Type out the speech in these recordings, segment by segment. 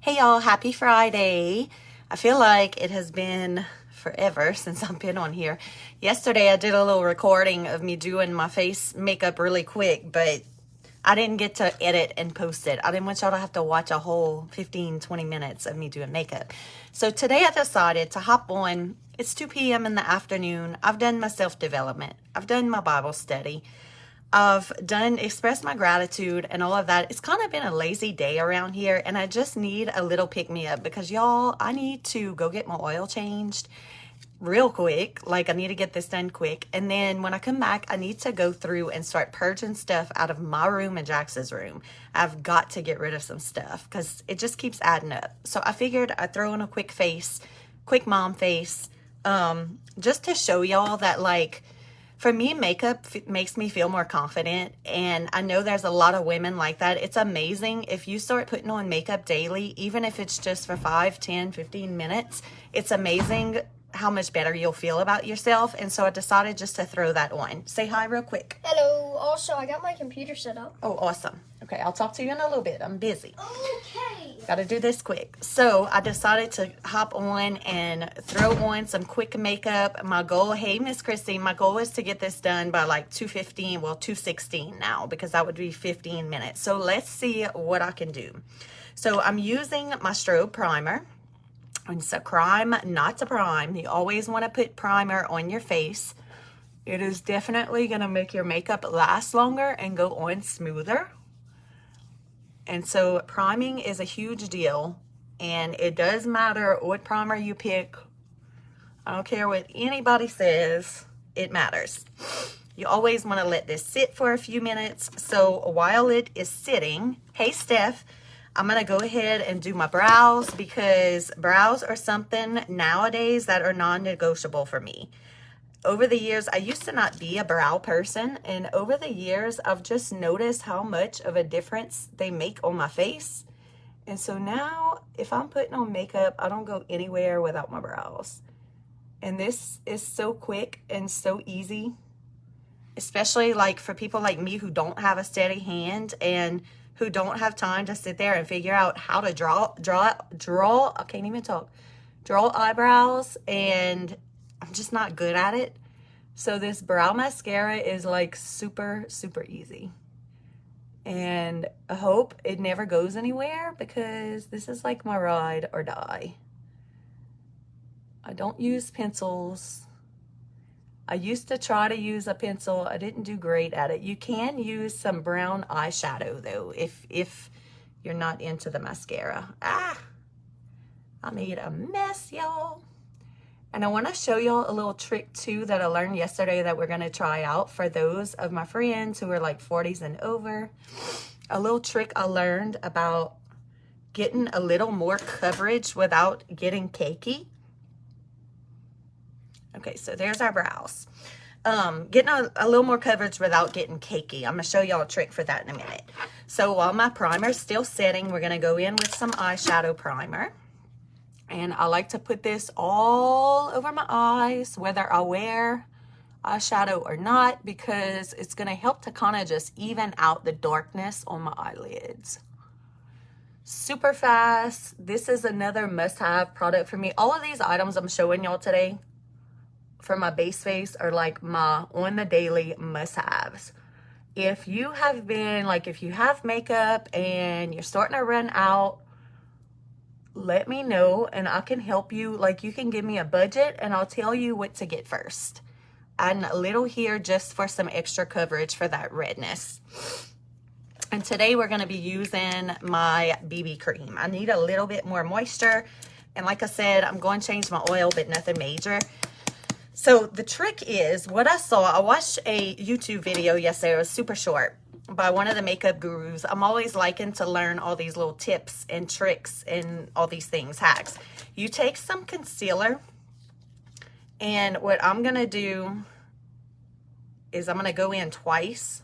Hey y'all, happy Friday. I feel like it has been forever since I've been on here. Yesterday I did a little recording of me doing my face makeup really quick, but I didn't get to edit and post it. I didn't want y'all to have to watch a whole 15-20 minutes of me doing makeup. So today I decided to hop on. It's 2 p.m. in the afternoon. I've done my self-development. I've done my Bible study. I've done expressed my gratitude and all of that. It's kind of been a lazy day around here, and I just need a little pick-me-up because y'all, I need to go get my oil changed real quick. Like, I need to get this done quick, and then when I come back, I need to go through and start purging stuff out of my room and Jax's room. I've got to get rid of some stuff because it just keeps adding up. So I figured I'd throw in a quick mom face, just to show y'all that, like, for me, makeup makes me feel more confident, and I know there's a lot of women like that. It's amazing if you start putting on makeup daily, even if it's just for 5, 10, 15 minutes. It's amazing how much better you'll feel about yourself, and so I decided just to throw that on. Say hi real quick. Hello. Also, I got my computer set up. Oh, awesome. Okay, I'll talk to you in a little bit. I'm busy. Okay. Got to do this quick. So I decided to hop on and throw on some quick makeup. My goal, hey, Miss Christy, my goal is to get this done by like 2:15, well, 2:16 now, because that would be 15 minutes. So let's see what I can do. So I'm using my strobe primer. It's a crime, not to prime. You always want to put primer on your face. It is definitely going to make your makeup last longer and go on smoother. And so priming is a huge deal, and it does matter what primer you pick. I don't care what anybody says, it matters. You always want to let this sit for a few minutes. So while it is sitting, hey Steph, I'm going to go ahead and do my brows, because brows are something nowadays that are non-negotiable for me. Over the years, I used to not be a brow person, and over the years, I've just noticed how much of a difference they make on my face. And so now, if I'm putting on makeup, I don't go anywhere without my brows. And this is so quick and so easy, especially like for people like me who don't have a steady hand and who don't have time to sit there and figure out how to draw, I can't even talk, draw eyebrows, and I'm just not good at it. So this brow mascara is like super, super easy. And I hope it never goes anywhere, because this is like my ride or die. I don't use pencils. I used to try to use a pencil. I didn't do great at it. You can use some brown eyeshadow though, if you're not into the mascara. I made a mess, y'all. And I want to show y'all a little trick too that I learned yesterday that we're going to try out for those of my friends who are like 40s and over. A little trick I learned about getting a little more coverage without getting cakey. Okay, so there's our brows. Getting a little more coverage without getting cakey. I'm going to show y'all a trick for that in a minute. So while my primer's still setting, we're going to go in with some eyeshadow primer. And I like to put this all over my eyes, whether I wear eyeshadow or not, because it's going to help to kind of just even out the darkness on my eyelids. Super fast. This is another must-have product for me. All of these items I'm showing y'all today for my base face are like my on-the-daily must-haves. If you have been, like, if you have makeup and you're starting to run out, let me know and I can help you. Like, you can give me a budget and I'll tell you what to get first. Adding a little here just for some extra coverage for that redness. And today we're going to be using my BB cream. I need a little bit more moisture. And like I said, I'm going to change my oil, but nothing major. So the trick is, what I saw, I watched a YouTube video yesterday. It was super short, by one of the makeup gurus. I'm always liking to learn all these little tips and tricks and all these things, hacks. You take some concealer, and what I'm going to do is I'm going to go in twice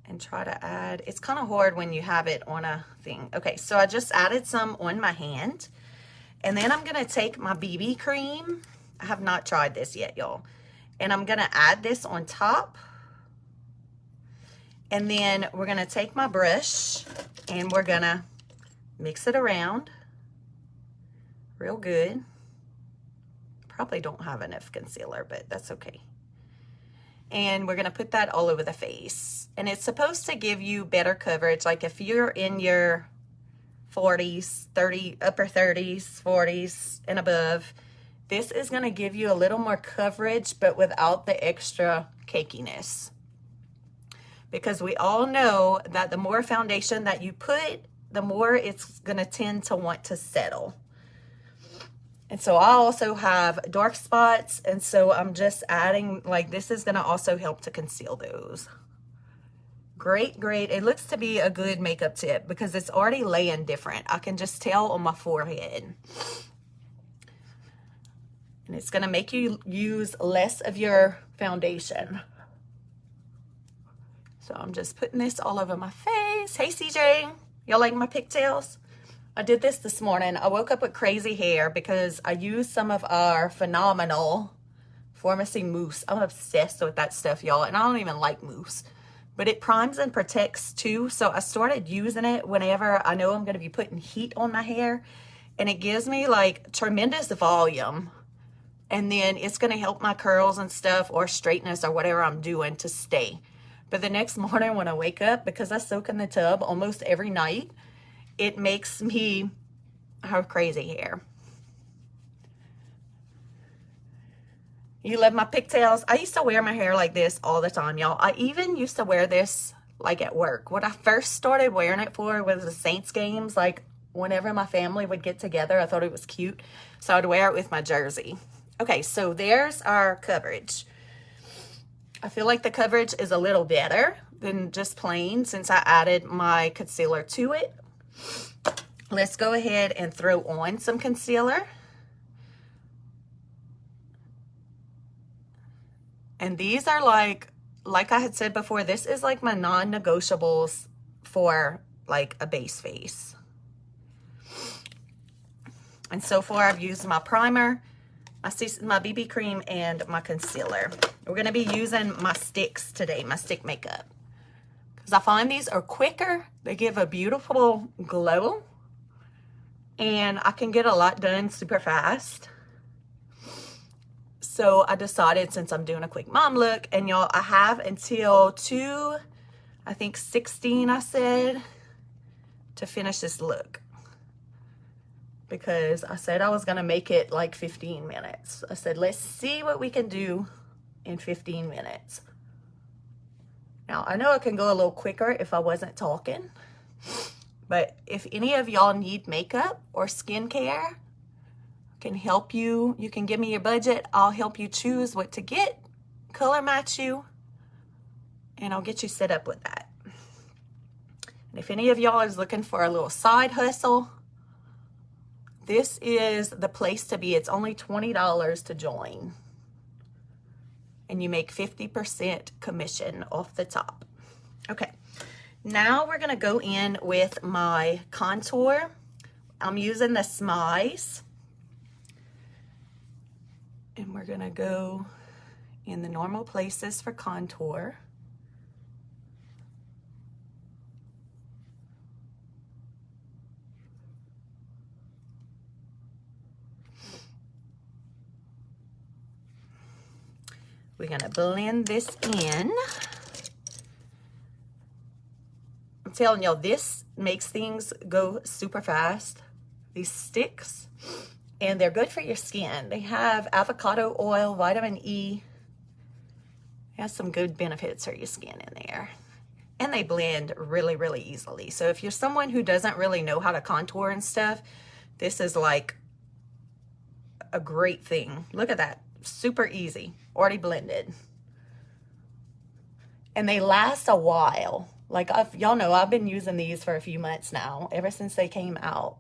and try to add. It's kind of hard when you have it on a thing. Okay, so I just added some on my hand, and then I'm going to take my BB cream. I have not tried this yet, y'all. And I'm going to add this on top. And then we're going to take my brush and we're going to Mix it around real good. Probably don't have enough concealer, but that's okay. And we're going to put that all over the face. And it's supposed to give you better coverage. Like if you're in your 40s, upper 30s, 40s and above, this is going to give you a little more coverage, but without the extra cakiness. Because we all know that the more foundation that you put, the more it's going to tend to want to settle. And so I also have dark spots, and so I'm just adding, like, this is going to also help to conceal those. Great, great. It looks to be a good makeup tip because it's already laying different. I can just tell on my forehead. And it's going to make you use less of your foundation. So I'm just putting this all over my face. Hey, CJ. Y'all like my pigtails? I did this morning. I woke up with crazy hair because I used some of our phenomenal Farmasi mousse. I'm obsessed with that stuff, y'all, and I don't even like mousse. But it primes and protects too, so I started using it whenever I know I'm going to be putting heat on my hair, and it gives me like tremendous volume, and then it's going to help my curls and stuff or straightness or whatever I'm doing to stay. But the next morning when I wake up, because I soak in the tub almost every night, it makes me have crazy hair. You love my pigtails? I used to wear my hair like this all the time, y'all. I even used to wear this like at work. What I first started wearing it for was the Saints games. Like whenever my family would get together, I thought it was cute. So I'd wear it with my jersey. Okay, so there's our coverage. I feel like the coverage is a little better than just plain since I added my concealer to it. Let's go ahead and throw on some concealer. And these are like I had said before, this is like my non-negotiables for like a base face. And so far I've used my primer, my BB cream, and my concealer. We're going to be using my sticks today, my stick makeup. Because I find these are quicker. They give a beautiful glow. And I can get a lot done super fast. So I decided, since I'm doing a quick mom look, and y'all, I have until 2:16 I said, to finish this look. Because I said I was going to make it like 15 minutes. I said, let's see what we can do in 15 minutes. Now, I know I can go a little quicker if I wasn't talking. But if any of y'all need makeup or skincare, can help you. You can give me your budget. I'll help you choose what to get, color match you, and I'll get you set up with that. And if any of y'all is looking for a little side hustle, this is the place to be. It's only $20 to join. And you make 50% commission off the top. Okay, now we're gonna go in with my contour. I'm using the Smize. And we're gonna go in the normal places for contour. We're gonna blend this in. I'm telling y'all, this makes things go super fast. These sticks. And they're good for your skin. They have avocado oil, vitamin E. It has some good benefits for your skin in there. And they blend really, really easily. So if you're someone who doesn't really know how to contour and stuff, this is like a great thing. Look at that. Super easy. Already blended. And they last a while. Like, y'all know I've been using these for a few months now, ever since they came out.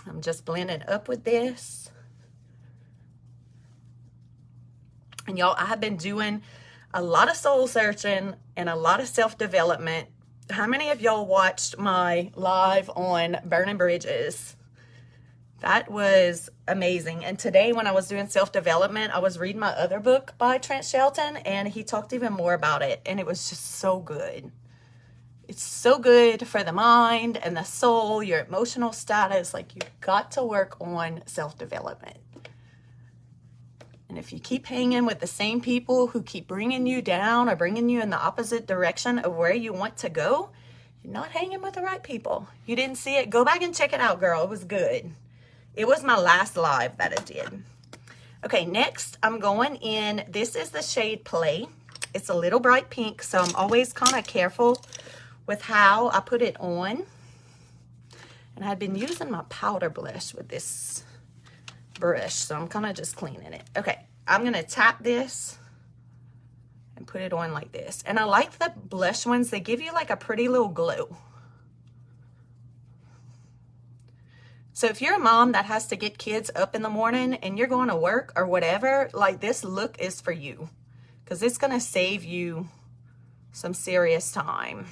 I'm just blending up with this. And y'all, I have been doing a lot of soul searching and a lot of self-development. How many of y'all watched my live on Burning Bridges? That was amazing. And today when I was doing self-development, I was reading my other book by Trent Shelton, and he talked even more about it. And it was just so good. It's so good for the mind and the soul, your emotional status. Like, you've got to work on self-development. And if you keep hanging with the same people who keep bringing you down or bringing you in the opposite direction of where you want to go, you're not hanging with the right people. You didn't see it? Go back and check it out, girl. It was good. It was my last live that I did. Okay, next I'm going in. This is the shade Play. It's a little bright pink, so I'm always kind of careful with how I put it on. And I've been using my powder blush with this brush, so I'm kind of just cleaning it. Okay, I'm gonna tap this and put it on like this. And I like the blush ones. They give you like a pretty little glow. So if you're a mom that has to get kids up in the morning and you're going to work or whatever, like, this look is for you, because it's gonna save you some serious time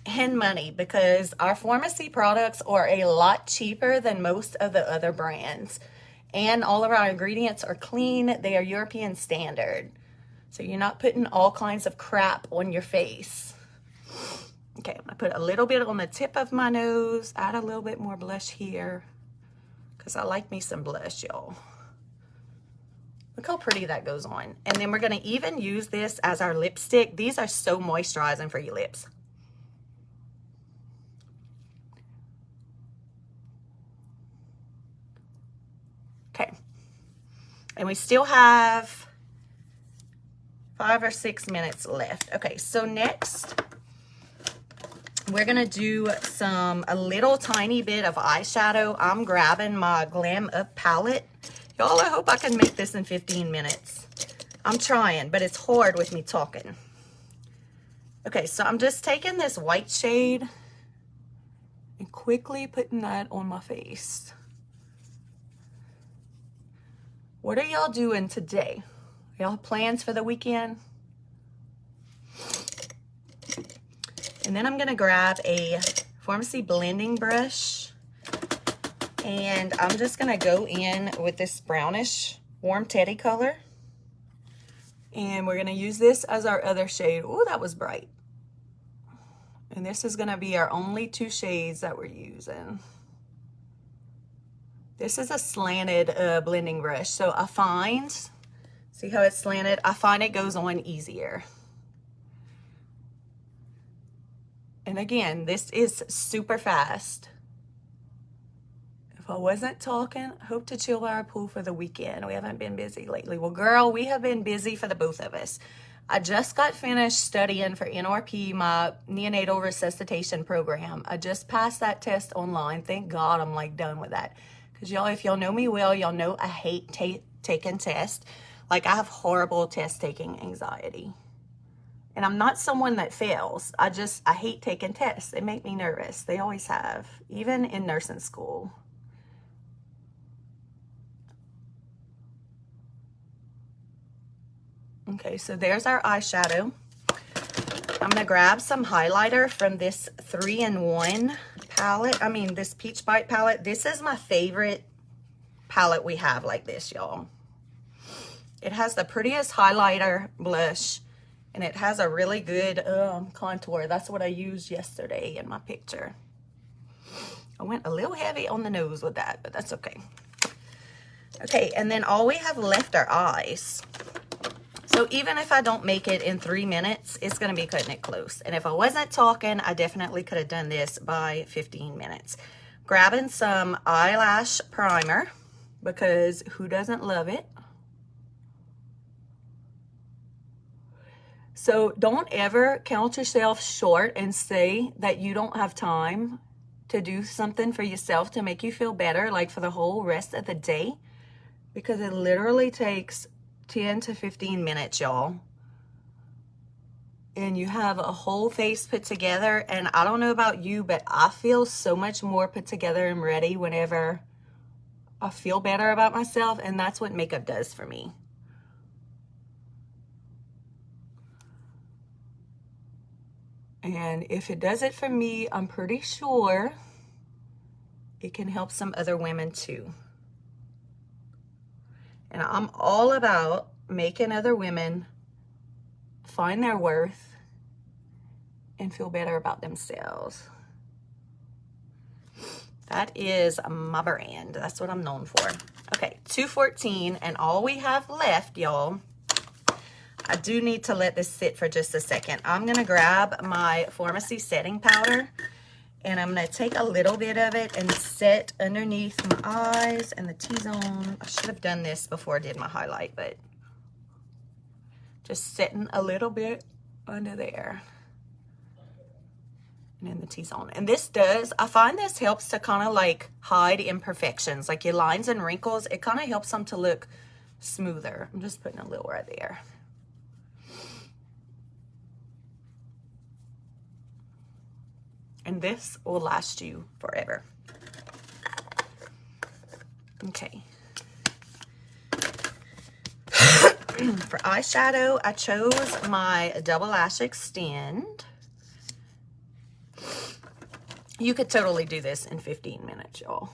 and money, because our pharmacy products are a lot cheaper than most of the other brands, and all of our ingredients are clean. They are European standard, so you're not putting all kinds of crap on your face. Okay, I'm gonna put a little bit on the tip of my nose, add a little bit more blush here, because I like me some blush, y'all. Look how pretty that goes on. And then we're gonna even use this as our lipstick. These are so moisturizing for your lips. Okay, and we still have 5 or 6 minutes left. Okay, so next we're gonna do a little tiny bit of eyeshadow. I'm grabbing my Glam Up palette. Y'all, I hope I can make this in 15 minutes. I'm trying, but it's hard with me talking. Okay, so I'm just taking this white shade and quickly putting that on my face. What are y'all doing today? Y'all have plans for the weekend? And then I'm gonna grab a Farmasi blending brush, and I'm just gonna go in with this brownish warm teddy color. And we're gonna use this as our other shade. Oh, that was bright. And this is gonna be our only 2 shades that we're using. This is a slanted blending brush, so I find, see how it's slanted? I find it goes on easier. And again, this is super fast. If I wasn't talking, hope to chill by our pool for the weekend. We haven't been busy lately. Well, girl, we have been busy for the both of us. I just got finished studying for NRP, my neonatal resuscitation program. I just passed that test online. Thank God I'm like done with that. Because y'all, if y'all know me well, y'all know I hate taking tests. Like, I have horrible test taking anxiety. And I'm not someone that fails. I hate taking tests. They make me nervous. They always have, even in nursing school. Okay, so there's our eyeshadow. I'm gonna grab some highlighter from this 3-in-1 palette. I mean, this Peach Bite palette. This is my favorite palette we have like this, y'all. It has the prettiest highlighter, blush, and it has a really good contour. That's what I used yesterday in my picture. I went a little heavy on the nose with that, but that's okay. Okay, and then all we have left are eyes. So even if I don't make it in 3 minutes, it's gonna be cutting it close. And if I wasn't talking, I definitely could have done this by 15 minutes. Grabbing some eyelash primer, because who doesn't love it? So don't ever count yourself short and say that you don't have time to do something for yourself to make you feel better, like for the whole rest of the day, because it literally takes 10 to 15 minutes, y'all. And you have a whole face put together. And I don't know about you, but I feel so much more put together and ready whenever I feel better about myself. And that's what makeup does for me. And if it does it for me, I'm pretty sure it can help some other women too. And I'm all about making other women find their worth and feel better about themselves. That is my brand. That's what I'm known for. Okay, 214, and all we have left, y'all. I do need to let this sit for just a second. I'm gonna grab my Farmasi setting powder, and I'm gonna take a little bit of it and set underneath my eyes and the T-zone. I should have done this before I did my highlight, but just setting a little bit under there. And in the T-zone. And this does, I find this helps to kind of like hide imperfections, like your lines and wrinkles. It kind of helps them to look smoother. I'm just putting a little right there. And this will last you forever. Okay. For eyeshadow, I chose my Double Lash Extend. You could totally do this in 15 minutes, y'all.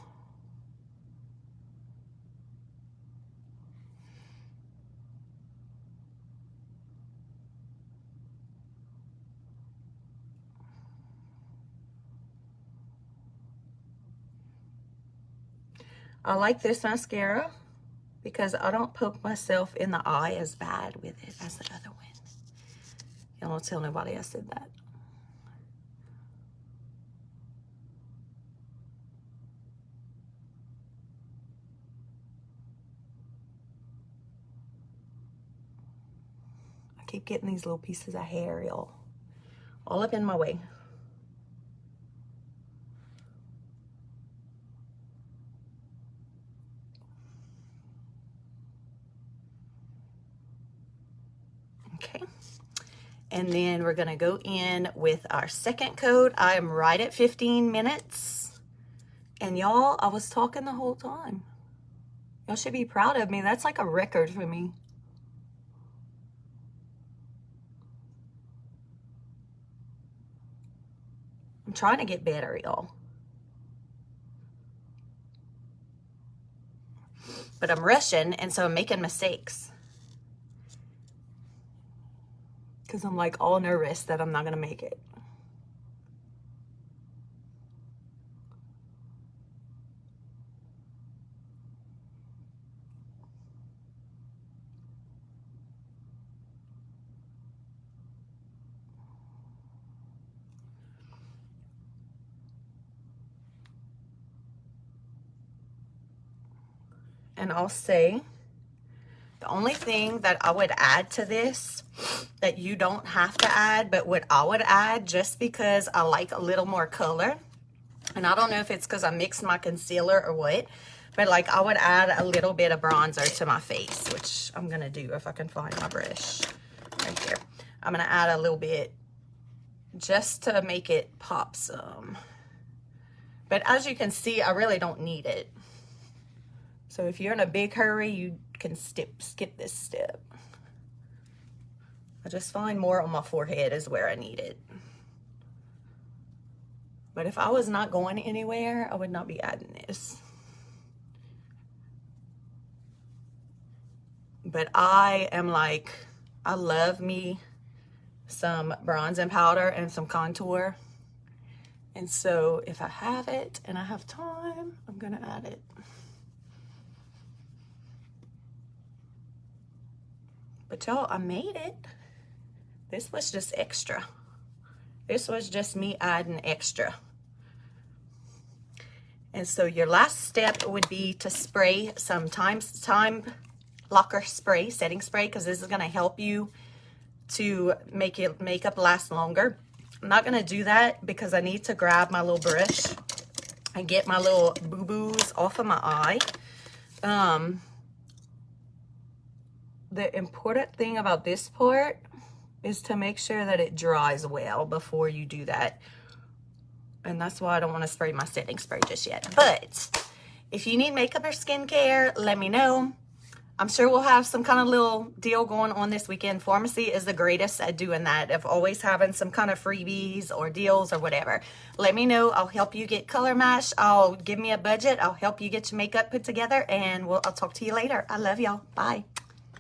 I like this mascara because I don't poke myself in the eye as bad with it as the other one. Y'all don't tell nobody I said that. I keep getting these little pieces of hair, y'all, all up in my way. Okay, and then we're gonna go in with our second coat. I am right at 15 minutes. And y'all, I was talking the whole time. Y'all should be proud of me. That's like a record for me. I'm trying to get better, y'all. But I'm rushing, and so I'm making mistakes. Because I'm like all nervous that I'm not gonna make it. And I'll say, the only thing that I would add to this that you don't have to add, but what I would add just because I like a little more color, and I don't know if it's because I mixed my concealer or what, but like I would add a little bit of bronzer to my face, which I'm gonna do if I can find my brush right here. I'm gonna add a little bit just to make it pop some. But as you can see, I really don't need it. So if you're in a big hurry, you can skip this step. I just find more on my forehead is where I need it. But if I was not going anywhere, I would not be adding this. But I am like, I love me some bronzing powder and some contour. And so if I have it and I have time, I'm gonna add it. But y'all, I made it. This was just extra. This was just me adding extra. And so your last step would be to spray some time locker spray, setting spray, because this is gonna help you to make your makeup last longer. I'm not gonna do that because I need to grab my little brush and get my little boo-boos off of my eye. The important thing about this part is to make sure that it dries well before you do that. And that's why I don't want to spray my setting spray just yet. But if you need makeup or skincare, let me know. I'm sure we'll have some kind of little deal going on this weekend. Farmasi is the greatest at doing that, of always having some kind of freebies or deals or whatever. Let me know. I'll help you get color matched. Give me a budget. I'll help you get your makeup put together, and I'll talk to you later. I love y'all. Bye.